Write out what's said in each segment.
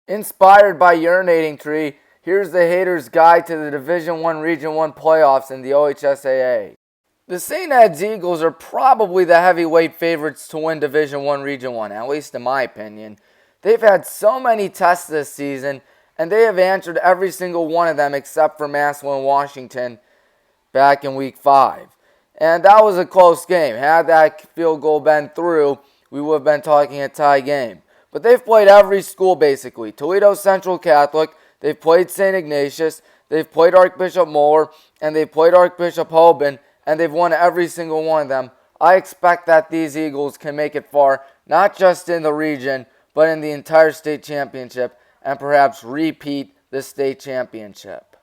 Inspired by Urinating Tree, here's the Haters' Guide to the Division I Region 1 playoffs in the OHSAA. The St. Ed's Eagles are probably the heavyweight favorites to win Division I Region 1, at least in my opinion. They've had so many tests this season, and they have answered every single one of them except for Massillon, Washington, back in Week 5. And that was a close game. Had that field goal been through, we would have been talking a tie game. But they've played every school basically. Toledo Central Catholic, they've played St. Ignatius, they've played Archbishop Moeller, and they've played Archbishop Hoban, and they've won every single one of them. I expect that these Eagles can make it far, not just in the region, but in the entire state championship, and perhaps repeat the state championship.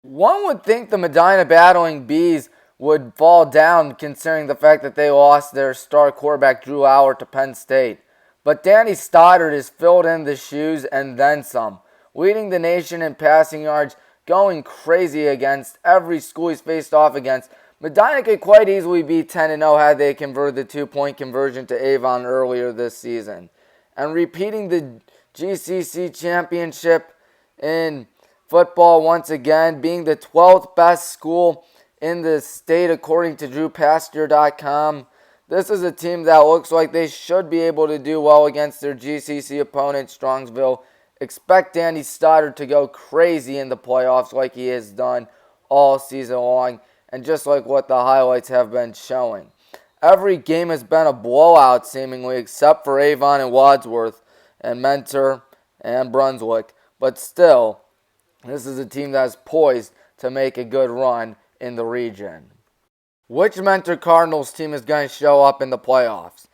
One would think the Medina Battling Bees would fall down considering the fact that they lost their star quarterback Drew Auer to Penn State. But Danny Stoddard has filled in the shoes and then some, leading the nation in passing yards, going crazy against every school he's faced off against. Medina could quite easily be 10-0 had they converted the two-point conversion to Avon earlier this season. And repeating the GCC championship in football once again, being the 12th best school in the state according to DrewPasture.com. This is a team that looks like they should be able to do well against their GCC opponent, Strongsville. Expect Danny Stoddard to go crazy in the playoffs like he has done all season long, and just like what the highlights have been showing. Every game has been a blowout seemingly, except for Avon and Wadsworth and Mentor and Brunswick. But still, this is a team that is poised to make a good run in the region. Which Mentor Cardinals team is going to show up in the playoffs?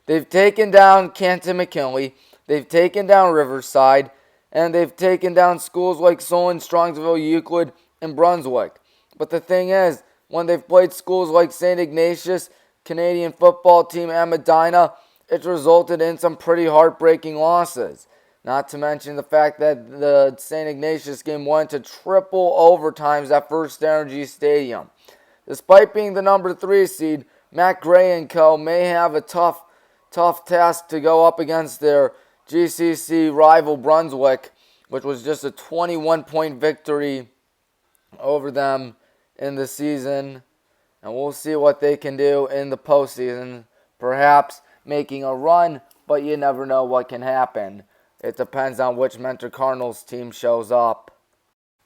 They've taken down CANTON McKinley, they've taken down Riverside, and they've taken down schools like Solon, Strongsville, Euclid, and Brunswick. But the thing is, when they've played schools like St. Ignatius, Canadian football team, and Medina, it's resulted in some pretty heartbreaking losses. Not to mention the fact that the St. Ignatius game went to triple overtimes at First Energy Stadium. Despite being the number 3 seed, Matt Gray and co. may have a tough task to go up against their GCC rival Brunswick, which was just a 21-point victory over them in the season. And we'll see what they can do in the postseason. Perhaps making a run, but you never know what can happen. It depends on which Mentor Cardinals team shows up.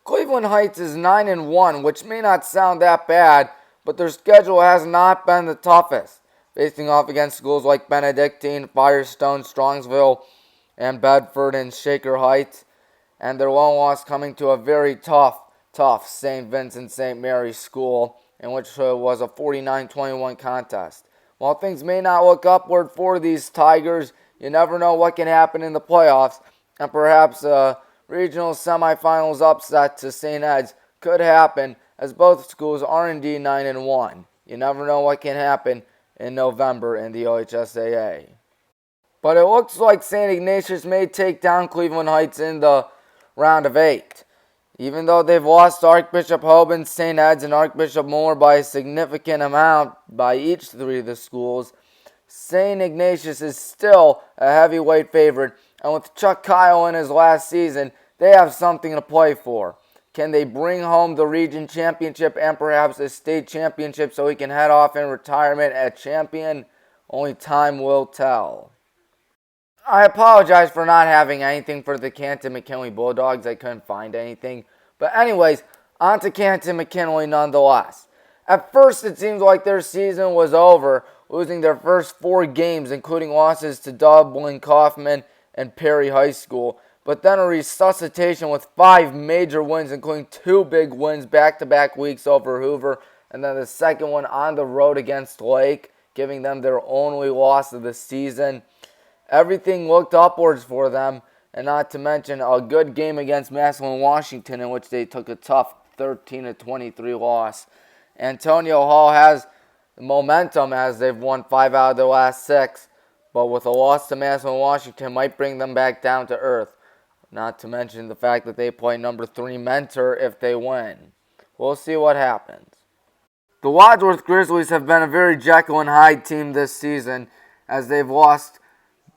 Cleveland Heights is 9-1, which may not sound that bad, but their schedule has not been the toughest, facing off against schools like Benedictine, Firestone, Strongsville, and Bedford and Shaker Heights, and their lone loss coming to a very tough St. Vincent St. Mary's school, in which was a 49-21 contest. While things may not look upward for these Tigers, you never know what can happen in the playoffs, and perhaps regional semifinals upset to St. Ed's could happen, as both schools are indeed 9-1. You never know what can happen in November in the OHSAA. But it looks like St. Ignatius may take down Cleveland Heights in the round of 8. Even though they've lost Archbishop Hoban, St. Ed's, and Archbishop Moore by a significant amount by each 3 of the schools, St. Ignatius is still a heavyweight favorite, and with Chuck Kyle in his last season, they have something to play for. Can they bring home the region championship and perhaps a state championship so he can head off in retirement as champion? Only time will tell. I apologize for not having anything for the Canton McKinley Bulldogs. I couldn't find anything. But anyways, on to Canton McKinley nonetheless. At first, it seems like their season was over, losing their first 4 games, including losses to Dublin, Kaufman, and Perry High School. But then a resuscitation with 5 major wins, including 2 big wins back-to-back weeks over Hoover, and then the second one on the road against Lake, giving them their only loss of the season. Everything looked upwards for them, and not to mention a good game against Massillon, Washington, in which they took a tough 13-23 loss. Antonio Hall has momentum as they've won 5 out of their last 6, but with a loss to Massillon, Washington might bring them back down to earth. Not to mention the fact that they play number 3 Mentor if they win. We'll see what happens. The Wadsworth Grizzlies have been a very Jekyll and Hyde team this season, as they've lost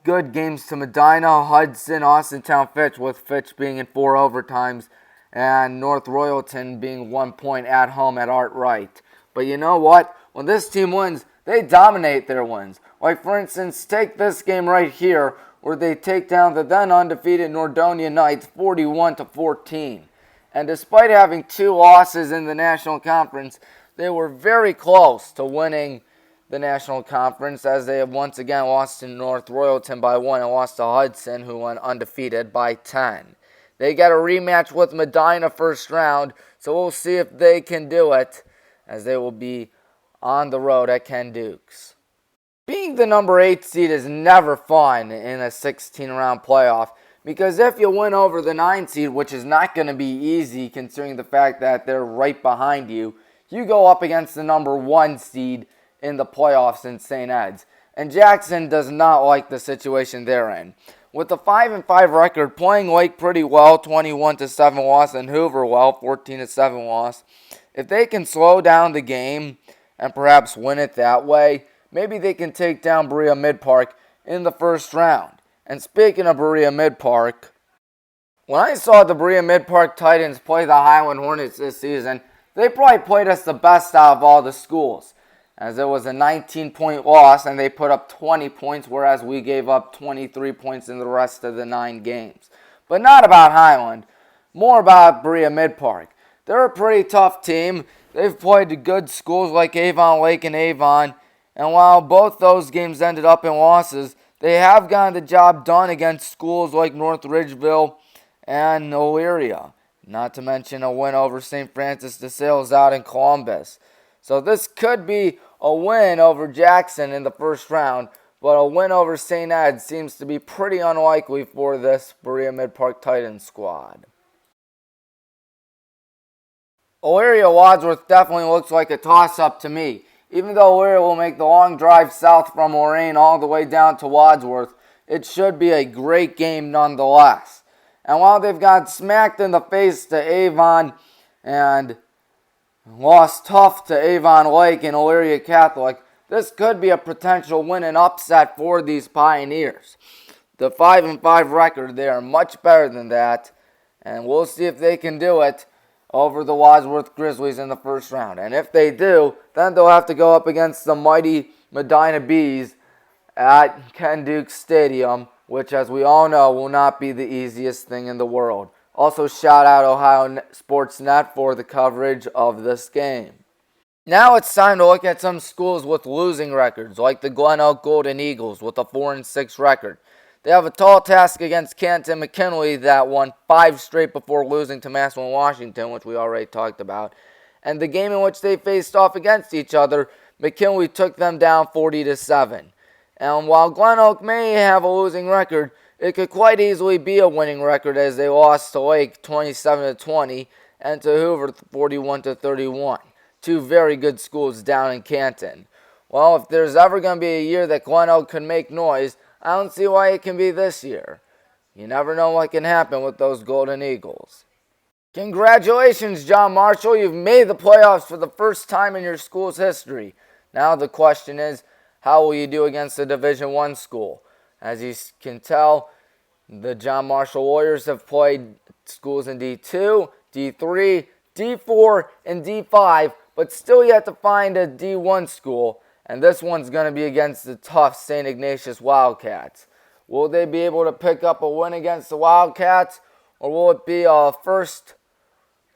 good games to Medina, Hudson, Austintown, Fitch, with Fitch being in 4 overtimes, and North Royalton being 1 point at home at Art Wright. But you know what? When this team wins, they dominate their wins. Like, for instance, take this game right here, where they take down the then undefeated Nordonia Knights 41-14. And despite having 2 losses in the National Conference, they were very close to winning the National Conference, as they have once again lost to North Royalton by 1 and lost to Hudson, who went undefeated, by 10. They get a rematch with Medina first round, so we'll see if they can do it, as they will be on the road at Ken Dukes. Being the number 8 seed is never fun in a 16-round playoff, because if you win over the 9 seed, which is not going to be easy considering the fact that they're right behind you, you go up against the number 1 seed in the playoffs in St. Ed's. And Jackson does not like the situation they're in. With a 5-5 record, playing Lake pretty well, 21-7 loss, and Hoover well, 14-7 loss. If they can slow down the game and perhaps win it that way, maybe they can take down Berea Midpark in the first round. And speaking of Berea Midpark, when I saw the Berea Midpark Titans play the Highland Hornets this season, they probably played us the best out of all the schools, as it was a 19-point loss and they put up 20 points, whereas we gave up 23 points in the rest of the 9 games. But not about Highland, more about Berea Midpark. They're a pretty tough team. They've played good schools like Avon Lake and Avon, and while both those games ended up in losses, they have gotten the job done against schools like North Ridgeville and Elyria, not to mention a win over St. Francis de Sales out in Columbus. So this could be a win over Jackson in the first round, but a win over St. Ed seems to be pretty unlikely for this Berea Midpark Titans squad. Elyria Wadsworth definitely looks like a toss-up to me. Even though Elyria will make the long drive south from LORAIN all the way down to Wadsworth, it should be a great game nonetheless. And while they've got smacked in the face to Avon and lost tough to Avon Lake and Elyria Catholic, this could be a potential win and upset for these Pioneers. The 5-5 record, they are much better than that, and we'll see if they can do it over the Wadsworth Grizzlies in the first round. And if they do, then they'll have to go up against the mighty Medina Bees at Ken Dukes Stadium, which, as we all know, will not be the easiest thing in the world. Also, shout out Ohio Sports Net for the coverage of this game. Now it's time to look at some schools with losing records, like the Glen Oak Golden Eagles with a 4-6 record. They have a tall task against Canton McKinley that won 5 straight before losing to Massillon, Washington, which we already talked about. And the game in which they faced off against each other, McKinley took them down 40-7. And while Glen Oak may have a losing record, it could quite easily be a winning record, as they lost to Lake 27-20 and to Hoover 41-31. 2 very good schools down in Canton. Well, if there's ever going to be a year that Glen Oak can make noise, I don't see why it can be this year. You never know what can happen with those Golden Eagles. Congratulations, John Marshall. You've made the playoffs for the first time in your school's history. Now the question is, how will you do against a Division I school? As you can tell, the John Marshall Warriors have played schools in D2, D3, D4, and D5, but still yet to find a D1 school. And this one's going to be against the tough St. Ignatius Wildcats. Will they be able to pick up a win against the Wildcats, or will it be a first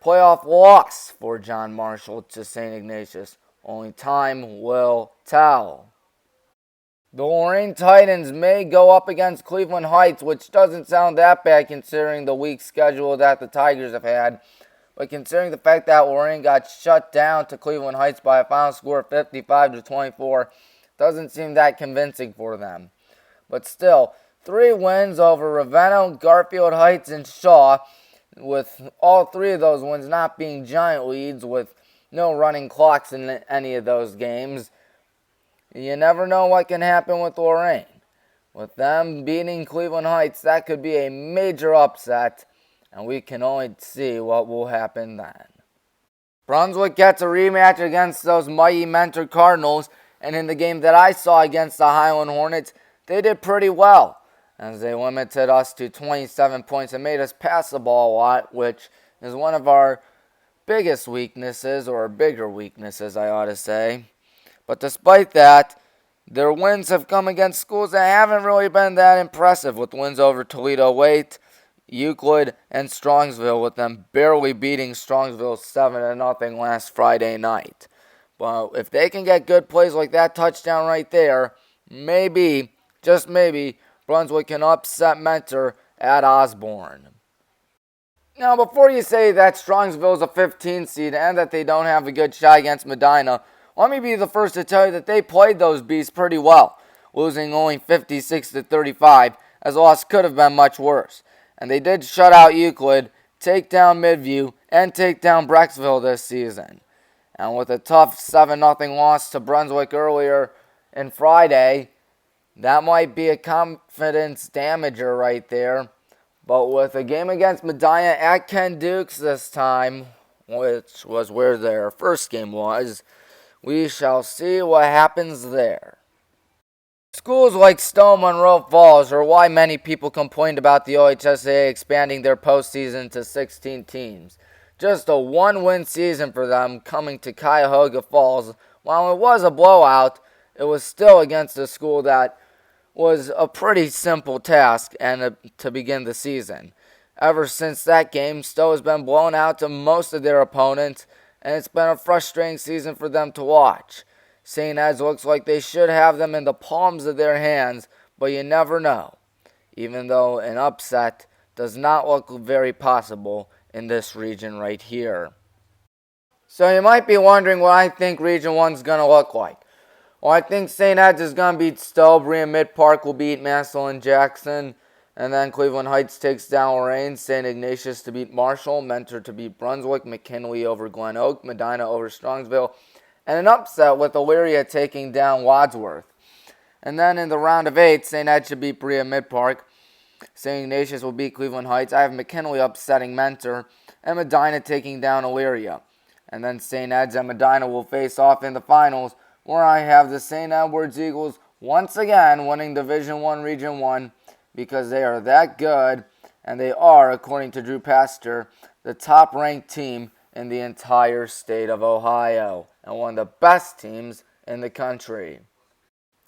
playoff loss for John Marshall to St. Ignatius? Only time will tell. The LORAIN Titans may go up against Cleveland Heights, which doesn't sound that bad considering the weak schedule that the Tigers have had. But considering the fact that LORAIN got shut down to Cleveland Heights by a final score of 55-24, doesn't seem that convincing for them. But still, 3 wins over Ravenna, Garfield Heights, and Shaw, with all 3 of those wins not being giant leads with no running clocks in any of those games. You never know what can happen with LORAIN. With them beating Cleveland Heights, that could be a major upset, and we can only see what will happen then. Brunswick gets a rematch against those mighty Mentor Cardinals, and in the game that I saw against the Highland Hornets, they did pretty well. as they limited us to 27 points and made us pass the ball a lot, which is one of our biggest weaknesses, or bigger weaknesses, I ought to say. But despite that, their wins have come against schools that haven't really been that impressive, with wins over Toledo Waite, Euclid, and Strongsville, with them barely beating Strongsville 7-0 last Friday night. But if they can get good plays like that touchdown right there, maybe, just maybe, Brunswick can upset Mentor at Osborne. Now, before you say that Strongsville is a 15 seed and that they don't have a good shot against Medina, let me be the first to tell you that they played those Bees pretty well, losing only 56-35, as the loss could have been much worse. And they did shut out Euclid, take down Midview, and take down Brecksville this season. And with a tough 7-0 loss to Brunswick earlier in Friday, that might be a confidence damager right there. But with a game against Medina at Ken Dukes this time, which was where their first game was, we shall see what happens there. Schools like STOW-MUNROE Falls are why many people complained about the OHSAA expanding their postseason to 16 teams. Just a one-win season for them coming to Cuyahoga Falls. While it was a blowout, it was still against a school that was a pretty simple task to begin the season. Ever since that game, Stowe has been blown out to most of their opponents, and it's been a frustrating season for them to watch. St. Ed's looks like they should have them in the palms of their hands, but you never know, even though an upset does not look very possible in this region right here. So you might be wondering what I think Region 1 is going to look like. Well, I think St. Ed's is going to beat Stowe. Berea Midpark will beat Massillon Jackson. And then Cleveland Heights takes down LORAIN. St. Ignatius to beat Marshall. Mentor to beat Brunswick. McKinley over Glen Oak. Medina over Strongsville. And an upset with Elyria taking down Wadsworth. And then in the round of 8, St. Ed should beat Berea Midpark. St. Ignatius will beat Cleveland Heights. I have McKinley upsetting Mentor. And Medina taking down Elyria. And then St. Ed's and Medina will face off in the finals, where I have the St. Edward's Eagles once again winning Division I Region 1 because they are that good, and they are, according to Drew Pastor, the top-ranked team in the entire state of Ohio and one of the best teams in the country.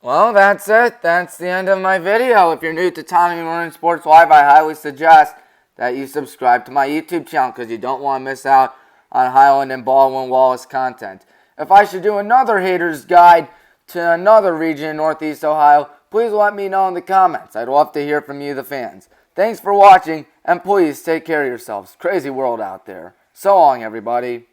Well, that's it. That's the end of my video. If you're new to Tommy Marine Sports Live, I highly suggest that you subscribe to my YouTube channel because you don't want to miss out on Highland and Baldwin Wallace content. If I should do another Haters Guide to another region in Northeast Ohio, please let me know in the comments. I'd love to hear from you, the fans. Thanks for watching, and please take care of yourselves. Crazy world out there. So long, everybody.